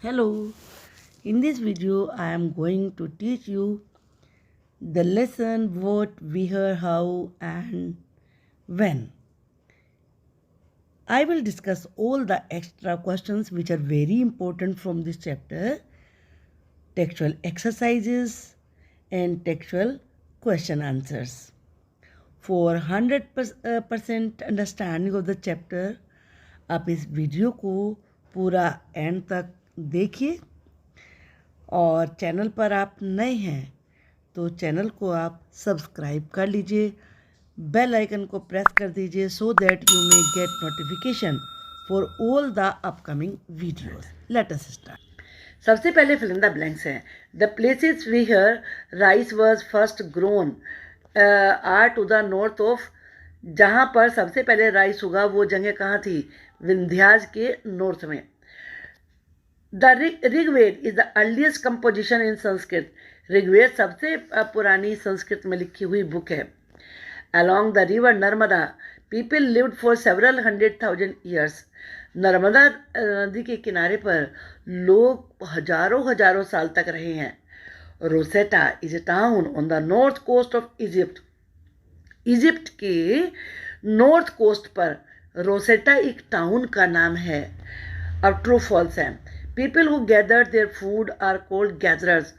Hello, in this video I am going to teach you the lesson what, where, how and when. I will discuss all the extra questions which are very important from this chapter, textual exercises and textual question answers. For 100% understanding of the chapter, आप इस video को पूरा and तक देखिए और channel पर आप नए हैं तो चैनल को आप सब्सक्राइब कर लीजिए, बेल आइकन को प्रेस कर दीजिए so that you may get notification for all the upcoming videos. Let us start. सबसे पहले फिल इन द ब्लैंक्स हैं। The places where rice was first grown are to the north of. जहाँ पर सबसे पहले rice उगा वो जगह कहाँ थी? विंध्याज के नॉर्थ में। The Rigveda is the earliest composition in Sanskrit. Rigveda सबसे पुरानी संस्कृत में लिखी हुई बुक है। Along the river Narmada people lived for several 100,000 years. Narmada नदी के किनारे पर लोग हजारों साल तक रहे हैं। Rosetta is a town on the north coast of Egypt. Egypt के नॉर्थ कोस्ट पर रोसेटा एक टाउन का नाम है। अब ट्रू फॉल्स है। People who gather their food are called gatherers.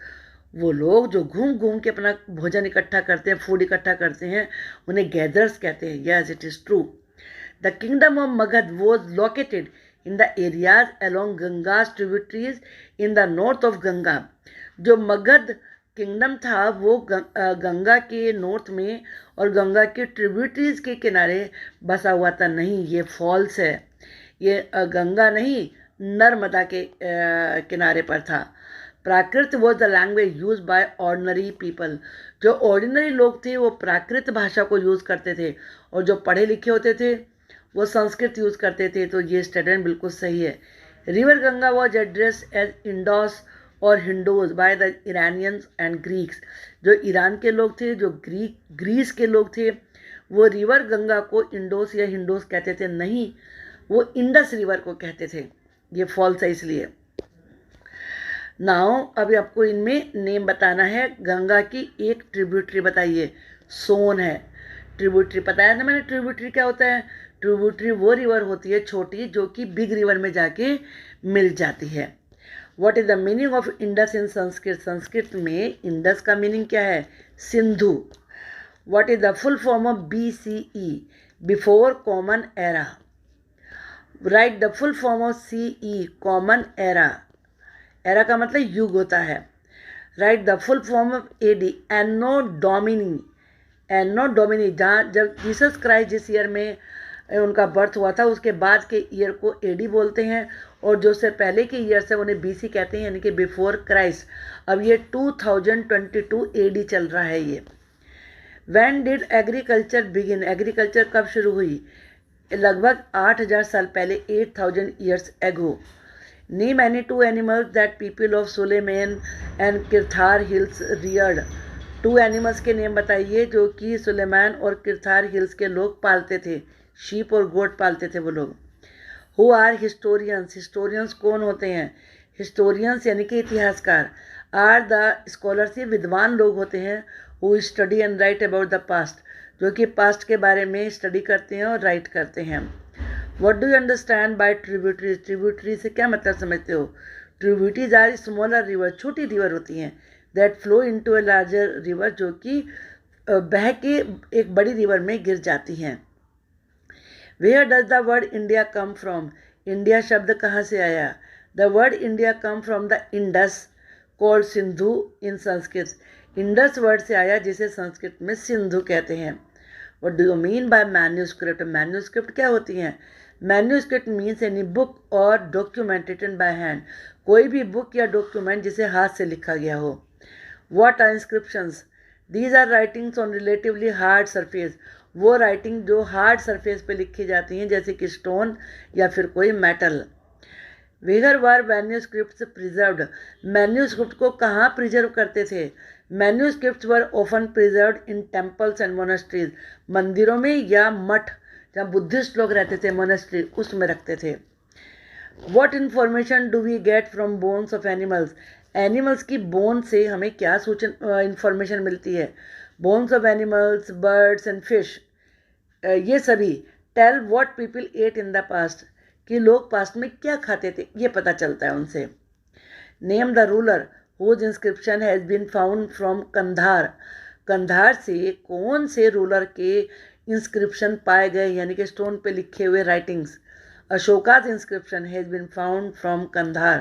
वो लोग जो घूम घूम के अपना भोजन इकट्ठा करते हैं, फूड इकट्ठा करते हैं, उन्हें गैदरर्स कहते हैं। Yes, it is true. The kingdom of Magadha was located in the areas along Ganga's tributaries in the north of Ganga. जो मगध किंगडम था वो गंगा के नॉर्थ में और गंगा के ट्रिब्यूटरीज के किनारे बसा हुआ था। नहीं, ये फॉल्स है। ये गंगा नहीं, नर्मदा के किनारे पर था। Prakrit was the language use by ordinary people. जो ऑर्डिनरी लोग थे वो प्राकृत भाषा को यूज़ करते थे और जो पढ़े लिखे होते थे वो संस्कृत यूज़ करते थे। तो ये स्टेटमेंट बिल्कुल सही है। River Ganga was address as Indos और Hindos by the Iranians and Greeks. जो ईरान के लोग थे, जो ग्रीस के लोग थे, वो रिवर गंगा को इंडोस या हिंडोस कहते थे। नहीं, वो इंडस रिवर को कहते थे। ये फॉल्स है इसलिए। नाउ अभी आपको इनमें नेम बताना है। गंगा की एक ट्रिब्यूटरी बताइए। सोन है। ट्रिब्यूटरी बताया ना मैंने, ट्रिब्यूटरी क्या होता है? ट्रिब्यूटरी वो रिवर होती है छोटी जो कि बिग रिवर में जाके मिल जाती है। What is the meaning of Indus in Sanskrit? Sanskrit में इंडस का मीनिंग क्या है? Sindhu. What is the full form of BCE? Before common era. Right the full form of CE, common era. Era का मतलब युग होता है। Right the full form of AD, anno domini. Anno domini, जहाँ जब जीसस क्राइस्ट जिस year में उनका बर्थ हुआ था उसके बाद के ईयर को AD बोलते हैं और जो उससे पहले के ईयर से उन्हें BC कहते हैं, यानी कि बिफोर क्राइस्ट। अब ये 2022 AD चल रहा है ये। When did agriculture begin? Agriculture कब शुरू हुई? लगभग 8,000 साल पहले, 8,000 years ago. Name any two animals that people of Suleiman and Kirthar hills reared. 2 animals के नेम बताइए जो कि सुलेमान और किरथार हिल्स के लोग पालते थे। शीप और गोट पालते थे वो लोग। Who are historians? हिस्टोरियंस कौन होते हैं? हिस्टोरियंस यानी कि इतिहासकार। आर द स्कॉलर्स, ये विद्वान लोग होते हैं। Who study and write about the past, जो कि पास्ट के बारे में स्टडी करते हैं और राइट करते हैं। What do you understand by tributaries? Tributary से क्या मतलब समझते हो? ट्रिब्यूटरीज आर स्मॉलर रिवर, छोटी रिवर होती हैं। That flow into a larger river, जो कि बह के एक बड़ी रिवर में गिर जाती हैं। Where does the word India come from? India शब्द कहाँ से आया? The word India come from the Indus called Sindhu in Sanskrit. Indus word से आया जिसे संस्कृत में सिंधु कहते हैं। What do you mean by manuscript? Manuscript क्या होती हैं? मैन्यूस्क्रिप्ट मीन्स एनी बुक और डॉक्यूमेंट रिटन बाय हैंड। कोई भी बुक या डॉक्यूमेंट जिसे हाथ से लिखा गया हो। What are inscriptions? These are writings on relatively hard surface. वो राइटिंग जो हार्ड सरफेस पे लिखी जाती हैं जैसे कि स्टोन या फिर कोई metal. Where were manuscripts preserved? Manuscript को कहाँ प्रिजर्व करते थे? Manuscripts were often preserved in temples and monasteries. मंदिरों में या मठ जहाँ बुद्धिस्ट लोग रहते थे, मोनेस्ट्री, उसमें रखते थे। What information do we get from bones of animals? Animals की बोन से हमें क्या सूचना इंफॉर्मेशन मिलती है? Bones of animals, birds and fish, ये सभी tell what people ate in the past, कि लोग पास्ट में क्या खाते थे, ये पता चलता है उनसे. Name the ruler whose inscription has been found from Kandahar. Kandahar से कौन से रूलर के इंस्क्रिप्शन पाए गए, यानी कि स्टोन पे लिखे हुए writings. Ashoka's inscription has been found from Kandahar.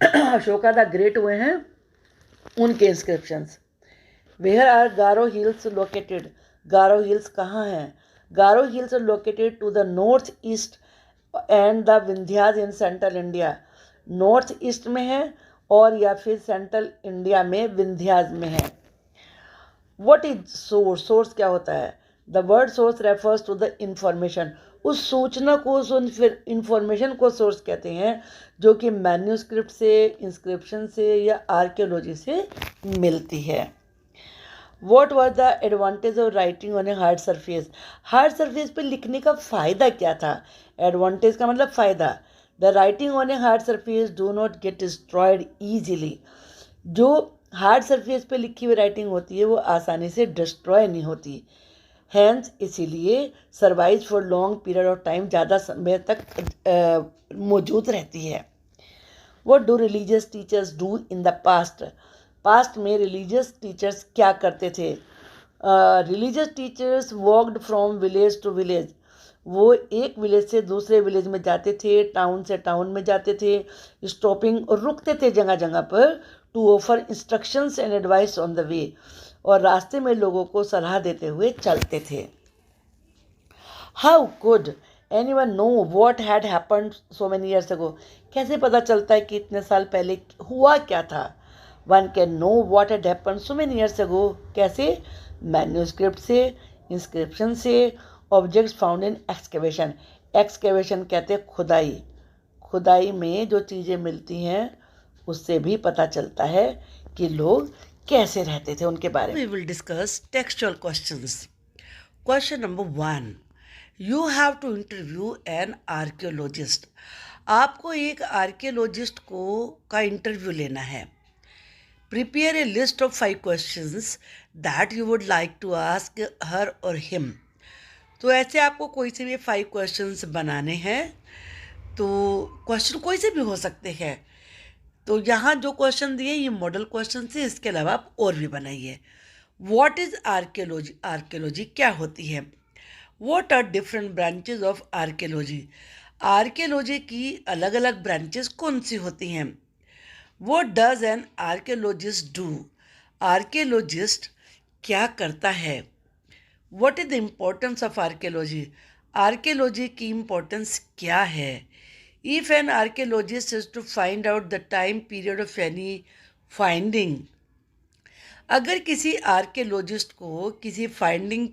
Ashoka the great हुए हैं, उनके inscriptions. Where are Garo hills located? Garo hills कहाँ हैं? Garo hills are located to the north east and the Vindhyas in central India. North east में है और या फिर सेंट्रल इंडिया में विंध्याज में है. What is source? सोर्स क्या होता है? The word source refers to the information. उस सूचना को, उस इंफॉर्मेशन को सोर्स कहते हैं जो कि मैन्यूस्क्रिप्ट से, इंस्क्रिप्शन से या आर्कियोलॉजी से मिलती है. What was the advantage of writing on a hard surface? Hard surface पे लिखने का फ़ायदा क्या था? एडवांटेज का मतलब फ़ायदा. The writing on a hard surface do not get destroyed easily. जो हार्ड सरफेस पे लिखी हुई राइटिंग होती है वो आसानी से डिस्ट्रॉय नहीं होती. हैंस इसीलिए survive for long period of time, ज़्यादा समय तक मौजूद रहती है. What do religious teachers do in the past? Past में रिलीजियस टीचर्स क्या करते थे? Religious teachers walked from village to village. वो एक विलेज से दूसरे विलेज में जाते थे, टाउन से टाउन में जाते थे, स्टॉपिंग और रुकते थे जगह जगह पर, to offer instructions and advice on the way, और रास्ते में लोगों को सलाह देते हुए चलते थे. How could anyone know what had happened so many years ago? कैसे पता चलता है कि इतने साल पहले हुआ क्या था? One can know what had happened so many years ago. कैसे? मैन्यूस्क्रिप्ट से, इंस्क्रिप्शन से, objects found in excavation. Excavation कहते हैं खुदाई. खुदाई में जो चीज़ें मिलती हैं उससे भी पता चलता है कि लोग कैसे रहते थे, उनके बारे में. We will discuss textual questions. Question number 1, you have to interview an archaeologist. आपको एक आर्कियोलॉजिस्ट का इंटरव्यू लेना है. Prepare a list of 5 questions that you would like to ask her or him. तो ऐसे आपको कोई से भी 5 क्वेश्चंस बनाने हैं. तो क्वेश्चन कोई से भी हो सकते हैं. तो यहाँ जो क्वेश्चन दिए ये मॉडल क्वेश्चन से, इसके अलावा आप और भी बनाइए. What is archaeology? आर्कियोलॉजी क्या होती है? What are different branches of archaeology? Archaeology की अलग अलग ब्रांचेस कौन सी होती हैं? What does an archaeologist do? Archaeologist क्या करता है? What is the importance of archaeology? Archaeology की इम्पोर्टेंस क्या है? If an archaeologist is to find out the time period of any finding, अगर किसी आर्कियोलॉजिस्ट को किसी फाइंडिंग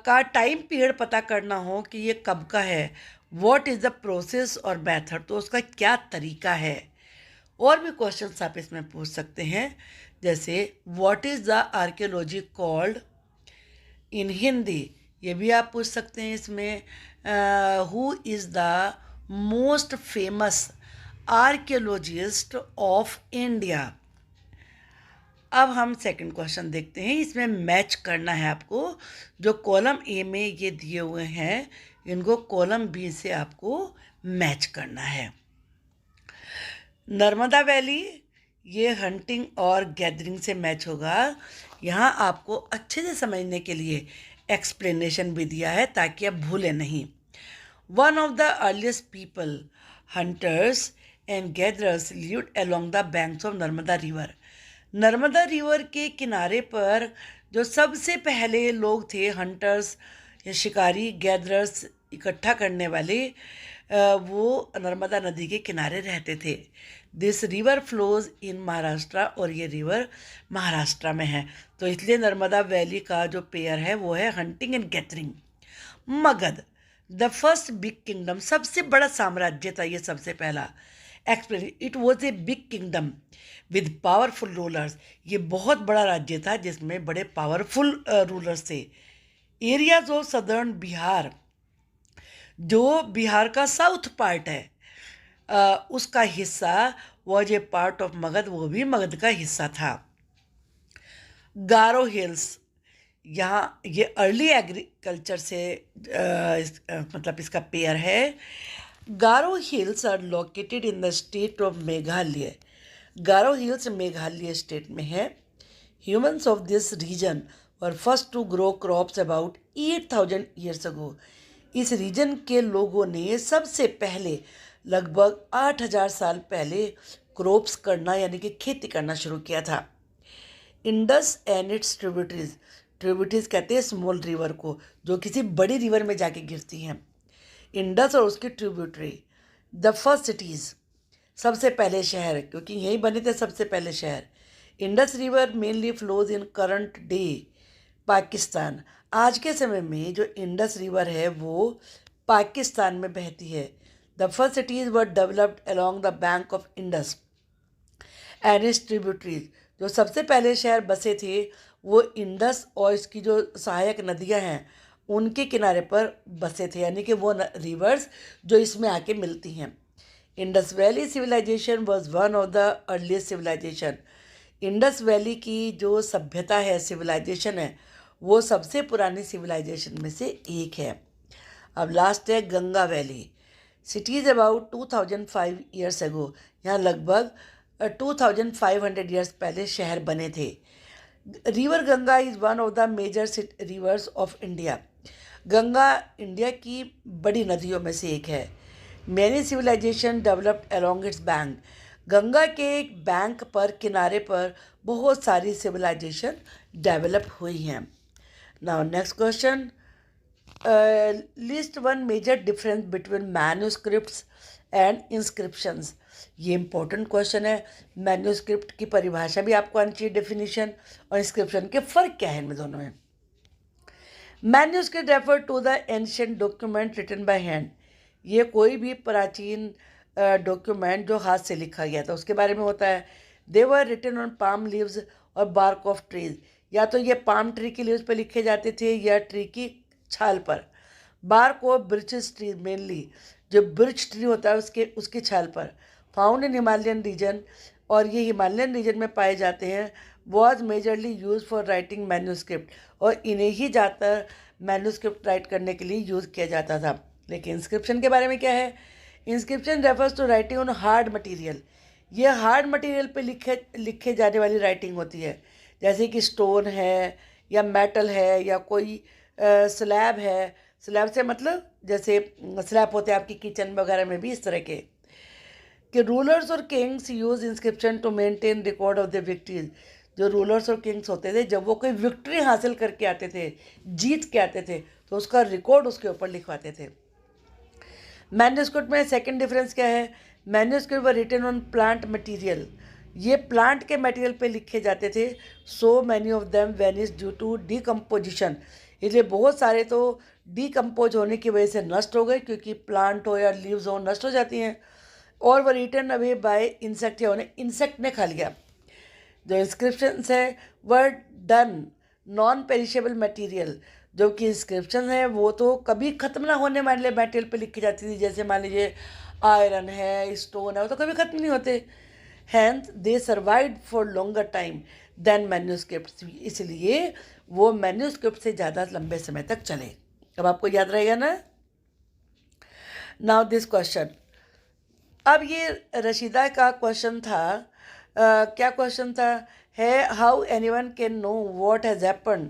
का टाइम पीरियड पता करना हो कि ये कब का है, व्हाट इज़ द प्रोसेस और मेथड, तो उसका क्या तरीका है. और भी क्वेश्चंस आप इसमें पूछ सकते हैं, जैसे what is the archaeology called in Hindi, ये भी आप पूछ सकते हैं इसमें. Who is the most famous archaeologist of India. अब हम सेकंड क्वेश्चन देखते हैं. इसमें मैच करना है आपको. जो कॉलम ए में ये दिए हुए हैं इनको कॉलम बी से आपको मैच करना है. नर्मदा वैली, ये हंटिंग और गैदरिंग से मैच होगा. यहाँ आपको अच्छे से समझने के लिए एक्सप्लेनेशन भी दिया है ताकि आप भूलें नहीं. One of the earliest people, hunters and gatherers, lived along the banks of Narmada River. Narmada river के किनारे पर जो सबसे पहले लोग थे, हंटर्स या शिकारी, गैदरर्स इकट्ठा करने वाले, वो नर्मदा नदी के किनारे रहते थे. This river flows in Maharashtra, और ये रिवर महाराष्ट्र में है. तो इसलिए नर्मदा वैली का जो पेयर है वो है hunting and gathering. Magadh, the first big kingdom, सबसे बड़ा साम्राज्य था ये, सबसे पहला. Explain, it was a big kingdom with powerful rulers. ये बहुत बड़ा राज्य था जिसमें बड़े पावरफुल रूलर्स थे. एरियाज ऑफ सदर्न बिहार, जो बिहार का साउथ पार्ट है उसका हिस्सा was a part of Magadh, वो भी मगध का हिस्सा था। गारो हिल्स, यहाँ ये अर्ली एग्रीकल्चर से मतलब इसका पेयर है। Garo hills are located in the state of Meghalaya. Garo hills Meghalaya state में है। Humans of this region were first to grow crops about 8,000 years ago. इस रीजन के लोगों ने सबसे पहले लगभग 8,000 साल पहले क्रॉप्स करना यानी कि खेती करना शुरू किया था। Indus and it's tributaries, tributaries कहते हैं स्मॉल रिवर को जो किसी बड़ी रिवर में जाके गिरती हैं। इंडस और उसकी ट्रिब्यूटरी। द फर्स्ट सिटीज़, सबसे पहले शहर, क्योंकि यहीं बने थे सबसे पहले शहर। Indus river mainly flows in current day Pakistan. आज के समय में जो इंडस रिवर है वो पाकिस्तान में बहती है। The first cities were developed along the bank of Indus and it's tributaries. जो सबसे पहले शहर बसे थे वो इंडस और इसकी जो सहायक नदियां हैं उनके किनारे पर बसे थे, यानी कि वो रिवर्स जो इसमें आके मिलती हैं। Indus valley civilisation was one of the earliest civilisation. Indus valley की जो सभ्यता है, सिविलाइजेशन है, वो सबसे पुरानी सिविलाइजेशन में से एक है। अब लास्ट है Ganga valley. Cities about 2005 years ago, यहाँ लगभग 2500 ईयर्स पहले शहर बने थे। River Ganga is one of the major rivers of India. Ganga India की बड़ी नदियों में से एक है। Many civilisation developed along its bank. Ganga के एक बैंक पर, किनारे पर बहुत सारी सिविलाइजेशन डेवलप हुई हैं। Now next question, list one major difference between manuscripts and inscriptions. ये इंपॉर्टेंट क्वेश्चन है। मैन्यूस्क्रिप्ट की परिभाषा भी आपको आनी चाहिए, डेफिनेशन, और इंस्क्रिप्शन के फ़र्क क्या है इनमें दोनों में। Manuscript refer to the ancient document written by hand. ये कोई भी प्राचीन डॉक्यूमेंट जो हाथ से लिखा गया था उसके बारे में होता है। They were written on palm leaves और बार्क ऑफ ट्रीज। या तो ये पाम ट्री की लीव्स पर लिखे जाते थे या ट्री की छाल पर। Bark of birches tree, mainly जो ब्रिच ट्री होता है उसकी छाल पर। फाउंड इन हिमालयन रीजन, और ये हिमालयन रीजन में पाए जाते हैं। Was majorly use for writing manuscript, और इन्हें ही ज़्यादातर मैन्यूस्क्रिप्ट राइट करने के लिए यूज़ किया जाता था। लेकिन इंस्क्रिप्शन के बारे में क्या है? Inscription refers to writing on hard material. ये हार्ड मटेरियल पे लिखे जाने वाली राइटिंग होती है, जैसे कि स्टोन है या मेटल है या कोई स्लैब है। स्लैब से मतलब जैसे स्लैब होते हैं आपकी किचन वगैरह में भी, इस तरह के कि रूलर्स और kings use inscription to maintain record of the victories. जो रूलर्स और किंग्स होते थे, जब वो कोई विक्ट्री हासिल करके आते थे, जीत के आते थे, तो उसका रिकॉर्ड उसके ऊपर लिखवाते थे। मैन्यूस्क्रिप्ट में सेकंड डिफरेंस क्या है? Manuscript were written on plant material. ये प्लांट के मटेरियल पे लिखे जाते थे। So many of them vanish due to decomposition. इसलिए बहुत सारे तो डिकम्पोज होने की वजह से नष्ट हो गए, क्योंकि प्लांट हो या लीव्स हो नष्ट हो जाती हैं। और वह रिटर्न अवे बाय इंसेक्ट, या उन्हें इंसेक्ट ने खा लिया। जो इंस्क्रिप्शंस है were done non perishable material. जो कि इंस्क्रिप्शन है वो तो कभी ख़त्म ना होने वाले मटेरियल पे लिखी जाती थी, जैसे मान लीजिए आयरन है, स्टोन है, वो तो कभी ख़त्म नहीं होते। Hence they survived for longer time than manuscript. इसलिए वो मैन्यूस्क्रिप्ट से ज़्यादा लंबे समय तक चले। अब आपको याद रहेगा ना। नाउ दिस क्वेश्चन, अब ये रशीदा का क्वेश्चन था। क्या क्वेश्चन था? है how anyone can know what has happened.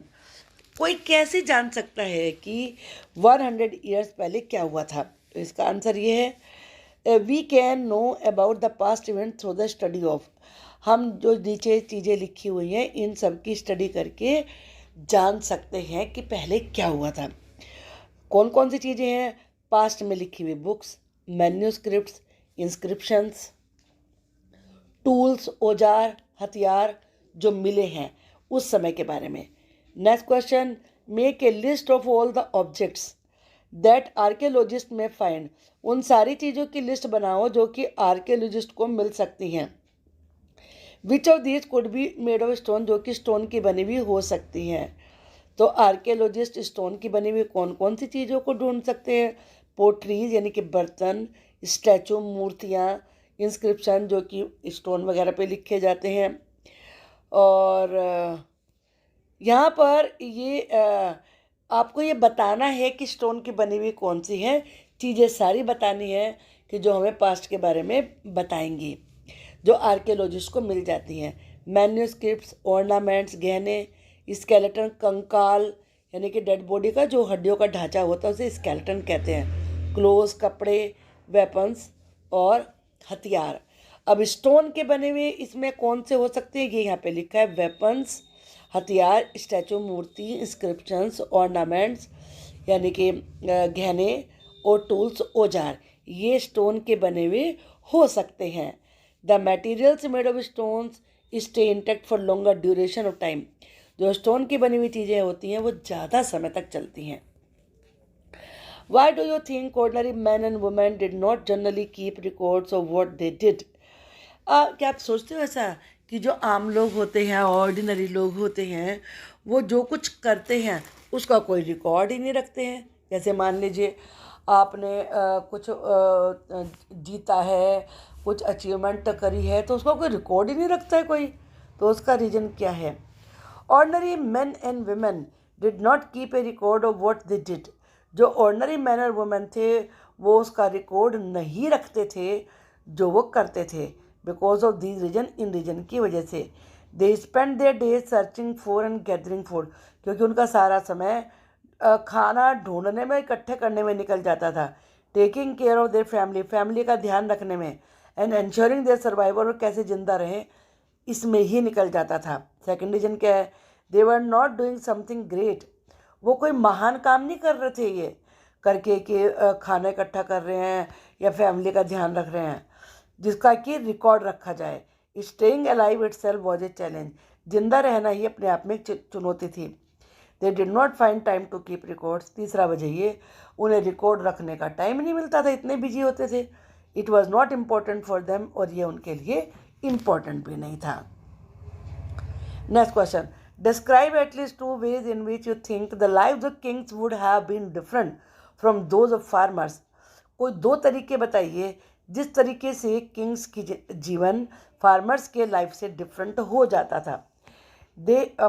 कोई कैसे जान सकता है कि 100 ईयर्स पहले क्या हुआ था? तो इसका आंसर ये है, we can know about the past event through the study of. हम जो नीचे चीज़ें लिखी हुई हैं इन सब की स्टडी करके जान सकते हैं कि पहले क्या हुआ था। कौन कौन सी चीज़ें हैं? पास्ट में लिखी हुई बुक्स, मैन्यूस्क्रिप्ट्स, इंस्क्रिप्शंस, टूल्स, औजार, हथियार जो मिले हैं उस समय के बारे में। Next question, make a list of all the objects that archaeologist में फाइंड। उन सारी चीज़ों की लिस्ट बनाओ जो कि आर्कियोलॉजिस्ट को मिल सकती हैं। विच of these could be made of stone, जो कि स्टोन की बनी हुई हो सकती हैं। तो आर्कियोलॉजिस्ट स्टोन की बनी हुई कौन कौन सी चीज़ों को ढूंढ सकते हैं? पोट्रीज यानी कि बर्तन, स्टैचू मूर्तियाँ, इंस्क्रिप्शन जो कि स्टोन वगैरह पे लिखे जाते हैं। और यहाँ पर ये आपको ये बताना है कि स्टोन की बनी हुई कौन सी हैं चीज़ें, सारी बतानी है कि जो हमें पास्ट के बारे में बताएंगी, जो आर्कियोलॉजिस्ट को मिल जाती हैं। मैन्यूस्क्रिप्ट्स, ऑर्नामेंट्स, गहने, स्केलेटन, कंकाल यानी कि डेड बॉडी का जो हड्डियों का ढांचा होता है उसे स्केलेटन कहते हैं। क्लोथ्स, कपड़े, वेपन्स और हथियार। अब स्टोन के बने हुए इसमें कौन से हो सकते हैं, ये यहाँ पे लिखा है। वेपन्स, हथियार, स्टैचू, मूर्ति, इंस्क्रिप्शंस, ऑर्नामेंट्स यानी कि गहने, और टूल्स, औजार, ये स्टोन के बने हुए हो सकते हैं। The materials made of stones stay intact for longer duration of time. जो स्टोन की बनी हुई चीज़ें होती हैं वो ज़्यादा समय तक चलती हैं। Why do you think ordinary men and women did not generally keep records of what they did? क्या आप सोचते हो ऐसा कि जो आम लोग होते हैं, ऑर्डिनरी लोग होते हैं, वो जो कुछ करते हैं उसका कोई रिकॉर्ड ही नहीं रखते हैं? जैसे मान लीजिए आपने कुछ जीता है, कुछ अचीवमेंट करी है, तो उसका कोई रिकॉर्ड ही नहीं रखता है कोई। तो उसका रीज़न क्या है? Ordinary man and women did not keep a record of what they did. जो ऑर्डनरी मैन और वुमेन थे वो उसका रिकॉर्ड नहीं रखते थे जो वो करते थे। बिकॉज ऑफ दीज रीजन, इन रीजन की वजह से। They spend their days searching for and gathering food, क्योंकि उनका सारा समय खाना ढूंढने में, इकट्ठे करने में निकल जाता था। Taking care of their family, family का ध्यान रखने में। एंड एंश्योरिंग देयर सर्वाइवल, और कैसे जिंदा रहें, इसमें ही निकल जाता था। सेकेंड रीजन क्या है? They were not doing something great. वो कोई महान काम नहीं कर रहे थे ये करके कि खाना इकट्ठा कर रहे हैं या फैमिली का ध्यान रख रहे हैं जिसका कि रिकॉर्ड रखा जाए। Staying alive itself was a challenge. जिंदा रहना ही अपने आप में एक चुनौती थी। They did not find time to keep records. तीसरा वजह ये, उन्हें रिकॉर्ड रखने का टाइम नहीं मिलता था, इतने बिजी होते थे। It was not important for them, और ये उनके लिए इम्पॉर्टेंट भी नहीं था। Next question, describe at least two ways in which you think the lives of kings would have been different from those of farmers. कोई दो तरीके बताइए जिस तरीके से किंग्स की जीवन फार्मर्स के लाइफ से डिफरेंट हो जाता था।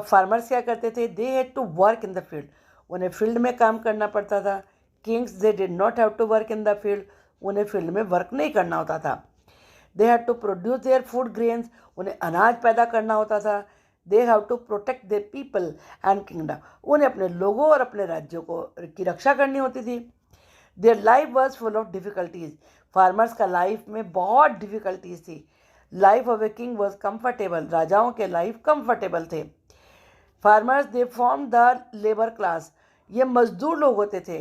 फार्मर्स क्या करते थे? They had to work in the field, उन्हें फील्ड में काम करना पड़ता था। Kings they did not have to work in the field, उन्हें फील्ड में वर्क नहीं करना होता था। They had to produce their food grains, उन्हें अनाज पैदा करना होता था। They have to protect their people and kingdom, उन्हें अपने लोगों और अपने राज्यों को की रक्षा करनी होती थी। Their life was full of difficulties, farmers का लाइफ में बहुत डिफ़िकल्टीज थी। Life of a king was comfortable, राजाओं के लाइफ कम्फर्टेबल थे। Farmers they form the labour class, ये मजदूर लोग होते थे।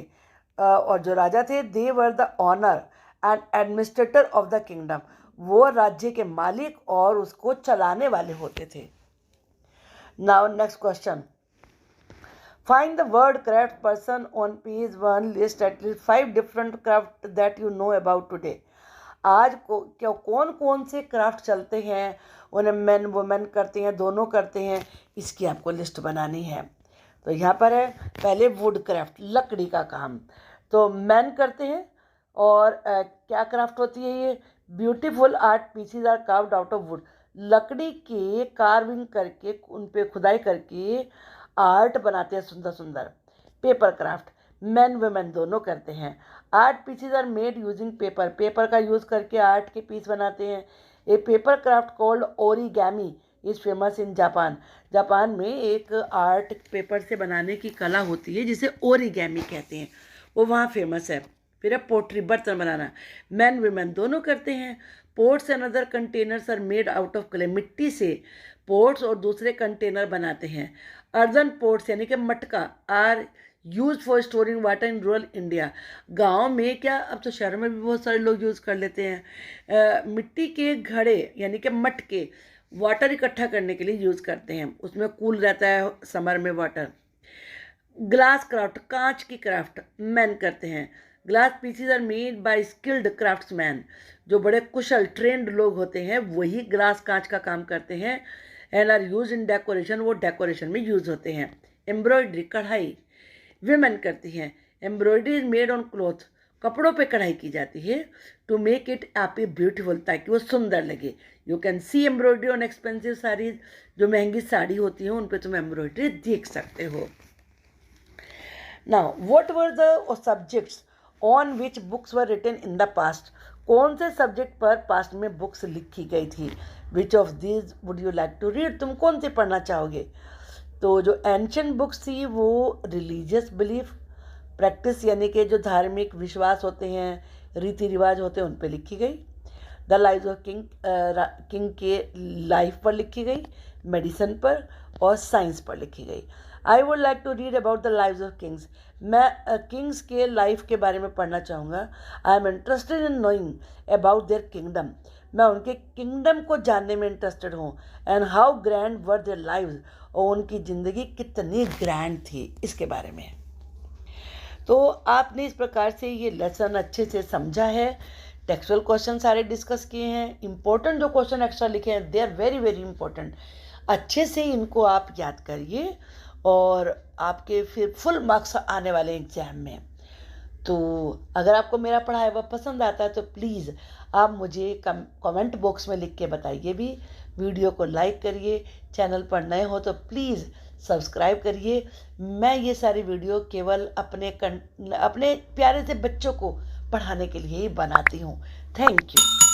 और जो राजा थे they were the honour and administrator of the kingdom, वो राज्य के मालिक और उसको चलाने वाले होते थे। Now next question. Find the word craft person on page 1. List at least 5 different craft that you know about today. आज कौन कौन से क्राफ्ट चलते हैं, उन्हें मैन वुमेन करते हैं, दोनों करते हैं, इसकी आपको लिस्ट बनानी है। तो यहाँ पर है पहले वुड क्राफ्ट, लकड़ी का काम, तो मैन करते हैं। और क्या क्राफ्ट होती है ये? Beautiful art pieces are carved out of wood, लकड़ी के कार्विंग करके, उन पे खुदाई करके आर्ट बनाते हैं सुंदर सुंदर। पेपर क्राफ्ट, मैन वुमेन दोनों करते हैं। Art pieces are made using paper, paper का यूज़ करके आर्ट के पीस बनाते हैं। A paper craft called origami is famous in Japan, Japan में एक आर्ट पेपर से बनाने की कला होती है जिसे ओरिगैमी कहते हैं, वो वहाँ फेमस है। फिर है पोट्री, बर्तन बनाना, मैन वुमेन दोनों करते हैं। Pots and other containers are made out of clay, मिट्टी से पोट्स और दूसरे कंटेनर बनाते हैं। अर्दन पोट्स यानी कि मटका are use for storing water in rural India, गाँव में क्या, अब तो शहरों में भी बहुत सारे लोग यूज़ कर लेते हैं। मिट्टी के घड़े यानी कि मटके वाटर इकट्ठा करने के लिए यूज़ करते हैं, उसमें कूल रहता है समर में वाटर। ग्लास क्राफ्ट, कांच की क्राफ्ट मैन करते हैं। Glass pieces are made by skilled craftsman, जो बड़े कुशल ट्रेंड लोग होते हैं वही ग्लास कांच का काम करते हैं। And are use in decoration, वो डेकोरेशन में यूज होते हैं। एम्ब्रॉयडरी, कढ़ाई विमेन करती हैं। Embroidery is made on cloth, कपड़ों पे कढ़ाई की जाती है to make it appear beautiful, ताकि वो सुंदर लगे। You can see embroidery on expensive saris, जो महंगी साड़ी होती है उन पे तुम एम्ब्रॉयडरी देख सकते हो। Now what were the subjects on which books were written in the past, कौन से सब्जेक्ट पर पास्ट में बुक्स लिखी गई थी। Which of these would you like to read, तुम कौन सी पढ़ना चाहोगे। तो जो एंशियंट बुक्स थी वो रिलीजियस बिलीफ प्रैक्टिस, यानी कि जो धार्मिक विश्वास होते हैं, रीति रिवाज होते हैं, उन पर लिखी गई। द लाइव्स ऑफ किंग के लाइफ पर लिखी गई, मेडिसिन पर और साइंस पर लिखी गई। I would like to read about the lives of kings, मैं किंग्स के लाइफ के बारे में पढ़ना चाहूँगा। I am interested in knowing about their kingdom, मैं उनके किंगडम को जानने में इंटरेस्टेड हूँ। And how grand were their lives, और उनकी ज़िंदगी कितनी ग्रैंड थी, इसके बारे में। तो आपने इस प्रकार से ये लेसन अच्छे से समझा है। टेक्सुअल क्वेश्चन सारे डिस्कस किए हैं। इंपॉर्टेंट जो क्वेश्चन एक्स्ट्रा लिखे हैं they are very very important, अच्छे से इनको आप याद करिए और आपके फिर फुल मार्क्स आने वाले एग्जाम में। तो अगर आपको मेरा पढ़ाया हुआ पसंद आता है तो प्लीज़ आप मुझे कमेंट बॉक्स में लिख के बताइए भी। वीडियो को लाइक करिए, चैनल पर नए हो तो प्लीज़ सब्सक्राइब करिए। मैं ये सारी वीडियो केवल अपने प्यारे से बच्चों को पढ़ाने के लिए ही बनाती हूँ। Thank you.